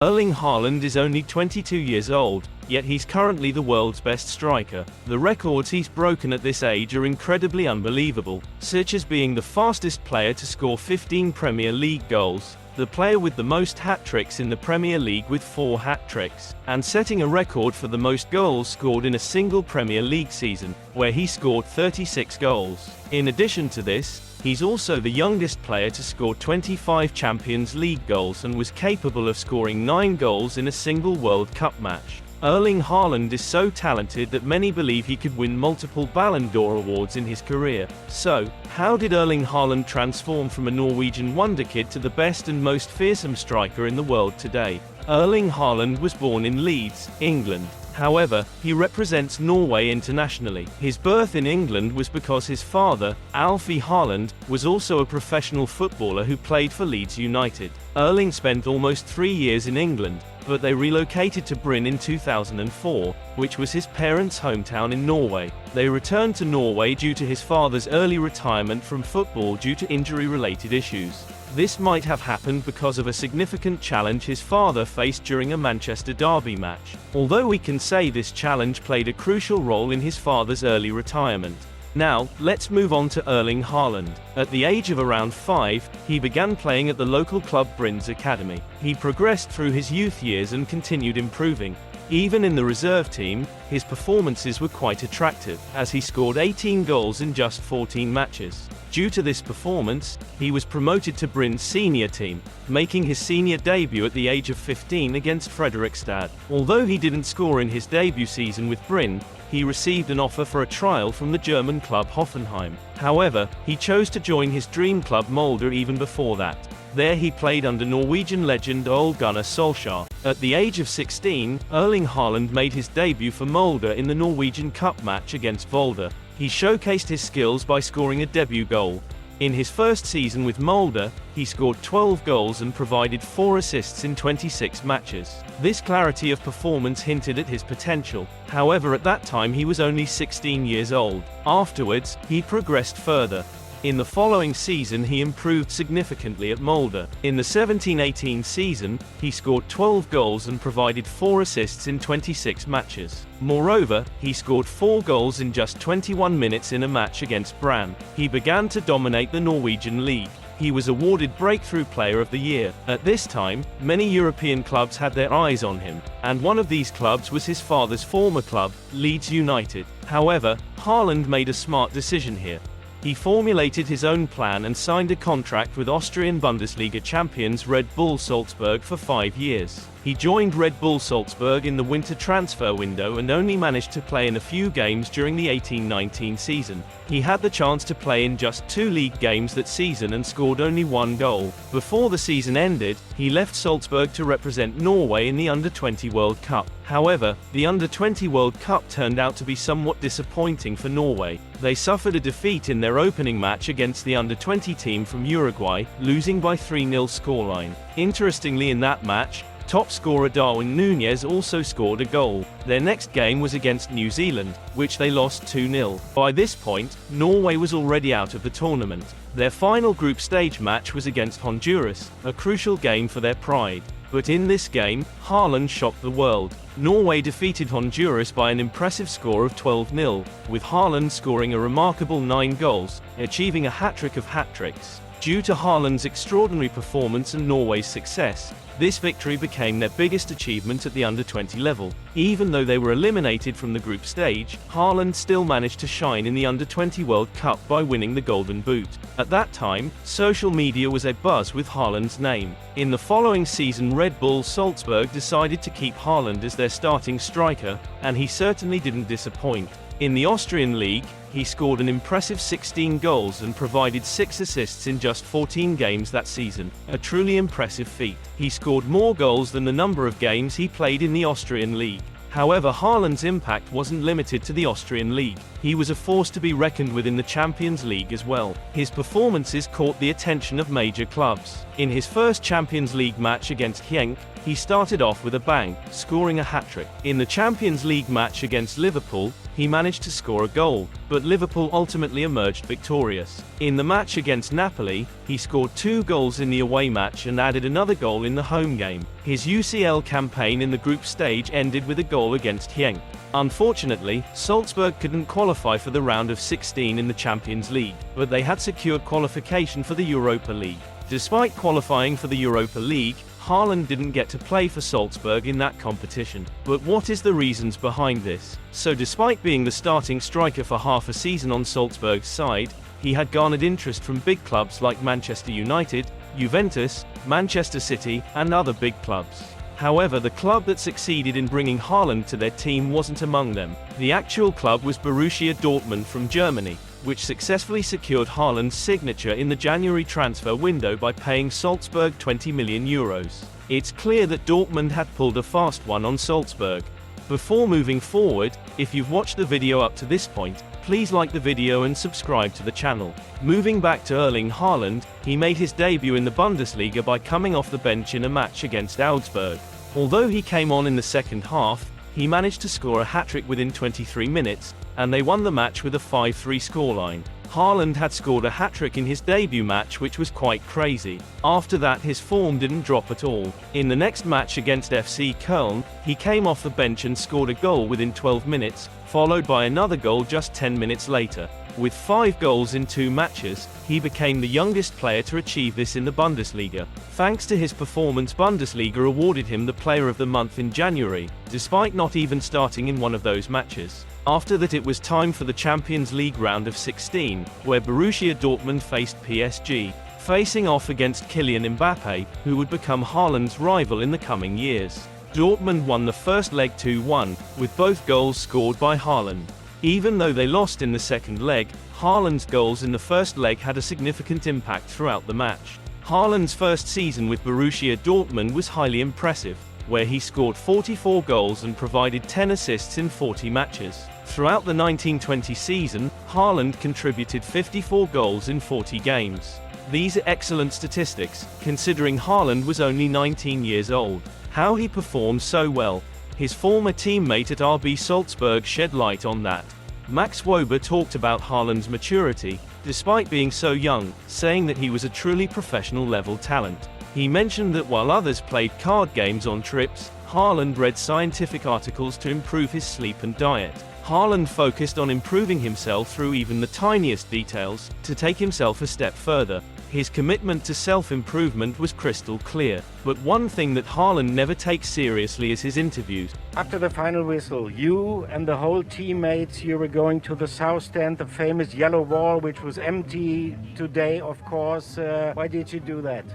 Erling Haaland is only 22 years old, yet he's currently the world's best striker. The records he's broken at this age are incredibly unbelievable, such as being the fastest player to score 15 Premier League goals, the player with the most hat-tricks in the Premier League with 4 hat-tricks, and setting a record for the most goals scored in a single Premier League season, where he scored 36 goals. In addition to this, he's also the youngest player to score 25 Champions League goals and was capable of scoring 9 goals in a single World Cup match. Erling Haaland is so talented that many believe he could win multiple Ballon d'Or awards in his career. So, how did Erling Haaland transform from a Norwegian wonderkid to the best and most fearsome striker in the world today? Erling Haaland was born in Leeds, England. However, he represents Norway internationally. His birth in England was because his father, Alfie Haaland, was also a professional footballer who played for Leeds United. Erling spent almost 3 years in England, but they relocated to Bryn in 2004, which was his parents' hometown in Norway. They returned to Norway due to his father's early retirement from football due to injury-related issues. This might have happened because of a significant challenge his father faced during a Manchester derby match. Although we can say this challenge played a crucial role in his father's early retirement. Now, let's move on to Erling Haaland. At the age of around 5, he began playing at the local club Bryn's academy. He progressed through his youth years and continued improving. Even in the reserve team, his performances were quite attractive, as he scored 18 goals in just 14 matches. Due to this performance, he was promoted to Bryn's senior team, making his senior debut at the age of 15 against Fredrikstad. Although he didn't score in his debut season with Bryn, he received an offer for a trial from the German club Hoffenheim. However, he chose to join his dream club Molde even before that. There he played under Norwegian legend Ole Gunnar Solskjaer. At the age of 16, Erling Haaland made his debut for Molde in the Norwegian Cup match against Volda. He showcased his skills by scoring a debut goal. In his first season with Molde, he scored 12 goals and provided 4 assists in 26 matches. This clarity of performance hinted at his potential. However, at that time he was only 16 years old. Afterwards, he progressed further. In the following season he improved significantly at Molde. In the 17-18 season, he scored 12 goals and provided 4 assists in 26 matches. Moreover, he scored 4 goals in just 21 minutes in a match against Brann. He began to dominate the Norwegian league. He was awarded Breakthrough Player of the Year. At this time, many European clubs had their eyes on him, and one of these clubs was his father's former club, Leeds United. However, Haaland made a smart decision here. He formulated his own plan and signed a contract with Austrian Bundesliga champions Red Bull Salzburg for 5 years. He joined Red Bull Salzburg in the winter transfer window and only managed to play in a few games during the 18-19 season. He had the chance to play in just 2 league games that season and scored only 1 goal. Before the season ended, he left Salzburg to represent Norway in the Under-20 World Cup. However, the Under-20 World Cup turned out to be somewhat disappointing for Norway. They suffered a defeat in their opening match against the Under-20 team from Uruguay, losing by 3-0 scoreline. Interestingly, in that match, top scorer Darwin Núñez also scored a goal. Their next game was against New Zealand, which they lost 2-0. By this point, Norway was already out of the tournament. Their final group stage match was against Honduras, a crucial game for their pride. But in this game, Haaland shocked the world. Norway defeated Honduras by an impressive score of 12-0, with Haaland scoring a remarkable 9 goals, achieving a hat-trick of hat-tricks. Due to Haaland's extraordinary performance and Norway's success, this victory became their biggest achievement at the Under-20 level. Even though they were eliminated from the group stage, Haaland still managed to shine in the Under-20 World Cup by winning the Golden Boot. At that time, social media was abuzz with Haaland's name. In the following season, Red Bull Salzburg decided to keep Haaland as their starting striker, and he certainly didn't disappoint. In the Austrian league, he scored an impressive 16 goals and provided 6 assists in just 14 games that season, a truly impressive feat. He scored more goals than the number of games he played in the Austrian league. However, Haaland's impact wasn't limited to the Austrian league. He was a force to be reckoned with in the Champions League as well. His performances caught the attention of major clubs. In his first Champions League match against Genk, he started off with a bang, scoring a hat-trick. In the Champions League match against Liverpool, he managed to score a goal, but Liverpool ultimately emerged victorious. In the match against Napoli, he scored 2 goals in the away match and added another goal in the home game. His UCL campaign in the group stage ended with a goal against Genk. Unfortunately, Salzburg couldn't qualify for the round of 16 in the Champions League, but they had secured qualification for the Europa League. Despite qualifying for the Europa League, Haaland didn't get to play for Salzburg in that competition. But what is the reasons behind this? So despite being the starting striker for half a season on Salzburg's side, he had garnered interest from big clubs like Manchester United, Juventus, Manchester City, and other big clubs. However, the club that succeeded in bringing Haaland to their team wasn't among them. The actual club was Borussia Dortmund from Germany, which successfully secured Haaland's signature in the January transfer window by paying Salzburg €20 million. It's clear that Dortmund had pulled a fast one on Salzburg. Before moving forward, if you've watched the video up to this point, please like the video and subscribe to the channel. Moving back to Erling Haaland, he made his debut in the Bundesliga by coming off the bench in a match against Augsburg. Although he came on in the second half, he managed to score a hat-trick within 23 minutes, and they won the match with a 5-3 scoreline. Haaland had scored a hat-trick in his debut match, which was quite crazy. After that, his form didn't drop at all. In the next match against FC Köln, he came off the bench and scored a goal within 12 minutes, followed by another goal just 10 minutes later. With 5 goals in 2 matches, he became the youngest player to achieve this in the Bundesliga. Thanks to his performance, Bundesliga awarded him the Player of the Month in January, despite not even starting in one of those matches. After that, it was time for the Champions League round of 16, where Borussia Dortmund faced PSG, facing off against Kylian Mbappe, who would become Haaland's rival in the coming years. Dortmund won the first leg 2-1, with both goals scored by Haaland. Even though they lost in the second leg, Haaland's goals in the first leg had a significant impact throughout the match. Haaland's first season with Borussia Dortmund was highly impressive, where he scored 44 goals and provided 10 assists in 40 matches. Throughout the 1920 season, Haaland contributed 54 goals in 40 games. These are excellent statistics, considering Haaland was only 19 years old. How he performed so well. His former teammate at RB Salzburg shed light on that. Max Wober talked about Haaland's maturity, despite being so young, saying that he was a truly professional-level talent. He mentioned that while others played card games on trips, Haaland read scientific articles to improve his sleep and diet. Haaland focused on improving himself through even the tiniest details, to take himself a step further. His commitment to self-improvement was crystal clear. But one thing that Haaland never takes seriously is his interviews. After the final whistle, you and the whole teammates, you were going to the south stand, the famous yellow wall, which was empty today, of course. Why did you do that?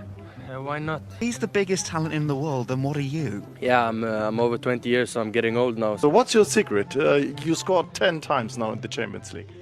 Why not? He's the biggest talent in the world, and what are you? Yeah, I'm over 20 years, so I'm getting old now. So what's your secret? You scored 10 times now in the Champions League.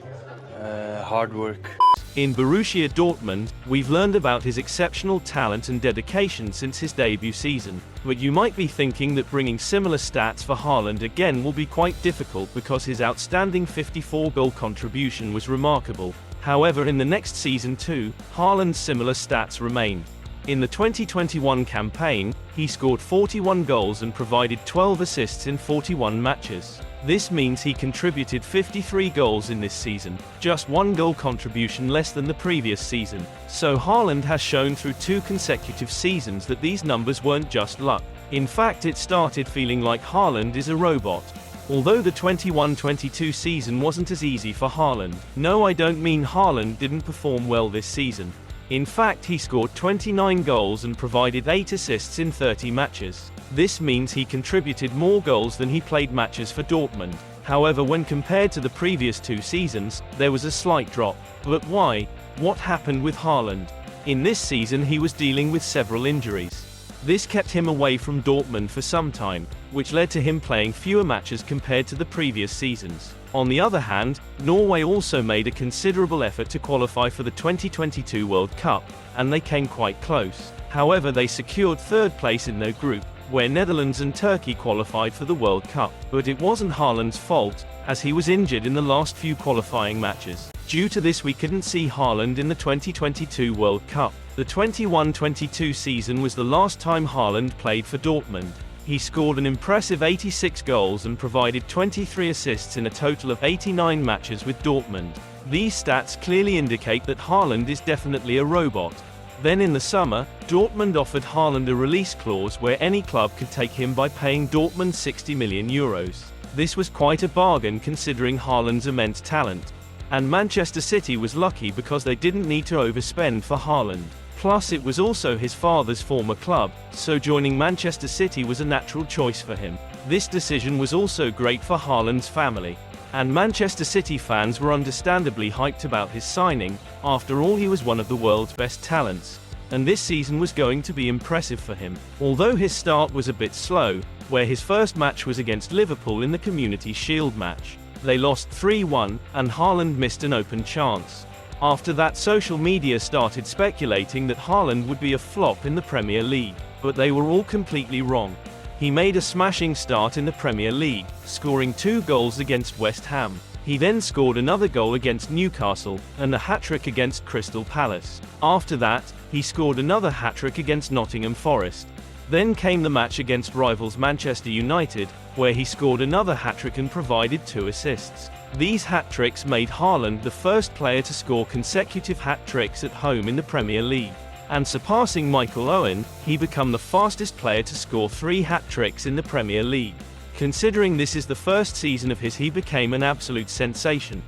Hard work. In Borussia Dortmund, we've learned about his exceptional talent and dedication since his debut season. But you might be thinking that bringing similar stats for Haaland again will be quite difficult because his outstanding 54-goal contribution was remarkable. However, in the next season too, Haaland's similar stats remained. In the 2021 campaign, he scored 41 goals and provided 12 assists in 41 matches. This means he contributed 53 goals in this season, just 1 goal contribution less than the previous season. So Haaland has shown through 2 consecutive seasons that these numbers weren't just luck. In fact, it started feeling like Haaland is a robot. Although the 21-22 season wasn't as easy for Haaland. No, I don't mean Haaland didn't perform well this season. In fact, he scored 29 goals and provided 8 assists in 30 matches. This means he contributed more goals than he played matches for Dortmund. However, when compared to the previous 2 seasons, there was a slight drop. But why? What happened with Haaland? In this season, he was dealing with several injuries. This kept him away from Dortmund for some time, which led to him playing fewer matches compared to the previous seasons. On the other hand, Norway also made a considerable effort to qualify for the 2022 World Cup, and they came quite close. However, they secured 3rd place in their group, where Netherlands and Turkey qualified for the World Cup. But it wasn't Haaland's fault, as he was injured in the last few qualifying matches. Due to this, we couldn't see Haaland in the 2022 World Cup. The 21-22 season was the last time Haaland played for Dortmund. He scored an impressive 86 goals and provided 23 assists in a total of 89 matches with Dortmund. These stats clearly indicate that Haaland is definitely a robot. Then in the summer, Dortmund offered Haaland a release clause where any club could take him by paying Dortmund €60 million. This was quite a bargain considering Haaland's immense talent. And Manchester City was lucky because they didn't need to overspend for Haaland. Plus it was also his father's former club, so joining Manchester City was a natural choice for him. This decision was also great for Haaland's family. And Manchester City fans were understandably hyped about his signing. After all, he was one of the world's best talents. And this season was going to be impressive for him. Although his start was a bit slow, where his first match was against Liverpool in the Community Shield match. They lost 3-1, and Haaland missed an open chance. After that, social media started speculating that Haaland would be a flop in the Premier League, but they were all completely wrong. He made a smashing start in the Premier League, scoring 2 goals against West Ham. He then scored another goal against Newcastle, and a hat-trick against Crystal Palace. After that, he scored another hat-trick against Nottingham Forest. Then came the match against rivals Manchester United, where he scored another hat-trick and provided 2 assists. These hat-tricks made Haaland the first player to score consecutive hat-tricks at home in the Premier League. And surpassing Michael Owen, he became the fastest player to score 3 hat-tricks in the Premier League. Considering this is the first season of his, he became an absolute sensation.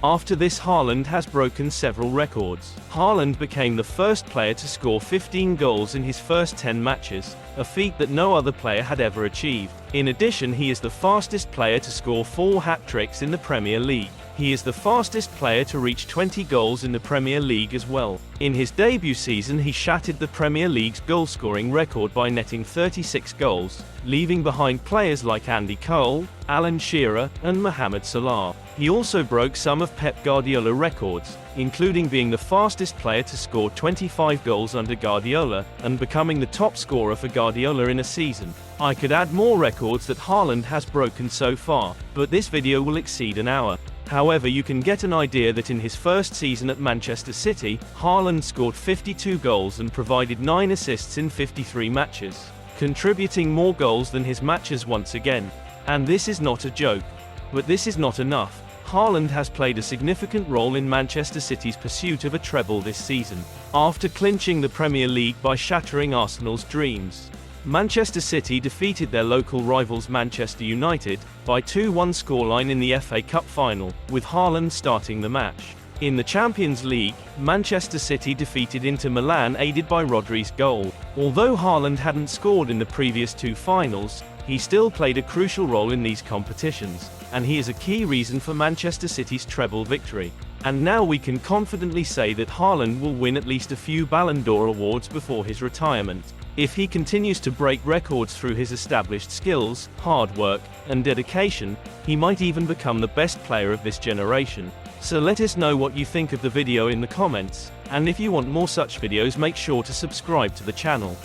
After this, Haaland has broken several records. Haaland became the first player to score 15 goals in his first 10 matches, a feat that no other player had ever achieved. In addition, he is the fastest player to score 4 hat-tricks in the Premier League. He is the fastest player to reach 20 goals in the Premier League as well. In his debut season, he shattered the Premier League's goal-scoring record by netting 36 goals, leaving behind players like Andy Cole, Alan Shearer, and Mohamed Salah. He also broke some of Pep Guardiola records, including being the fastest player to score 25 goals under Guardiola, and becoming the top scorer for Guardiola in a season. I could add more records that Haaland has broken so far, but this video will exceed an hour. However, you can get an idea that in his first season at Manchester City, Haaland scored 52 goals and provided 9 assists in 53 matches, contributing more goals than his matches once again. And this is not a joke. But this is not enough. Haaland has played a significant role in Manchester City's pursuit of a treble this season, after clinching the Premier League by shattering Arsenal's dreams. Manchester City defeated their local rivals Manchester United by 2-1 scoreline in the FA Cup final, with Haaland starting the match. In the Champions League, Manchester City defeated Inter Milan aided by Rodri's goal. Although Haaland hadn't scored in the previous 2 finals, he still played a crucial role in these competitions, and he is a key reason for Manchester City's treble victory. And now we can confidently say that Haaland will win at least a few Ballon d'Or awards before his retirement. If he continues to break records through his established skills, hard work, and dedication, he might even become the best player of this generation. So let us know what you think of the video in the comments, and if you want more such videos, make sure to subscribe to the channel.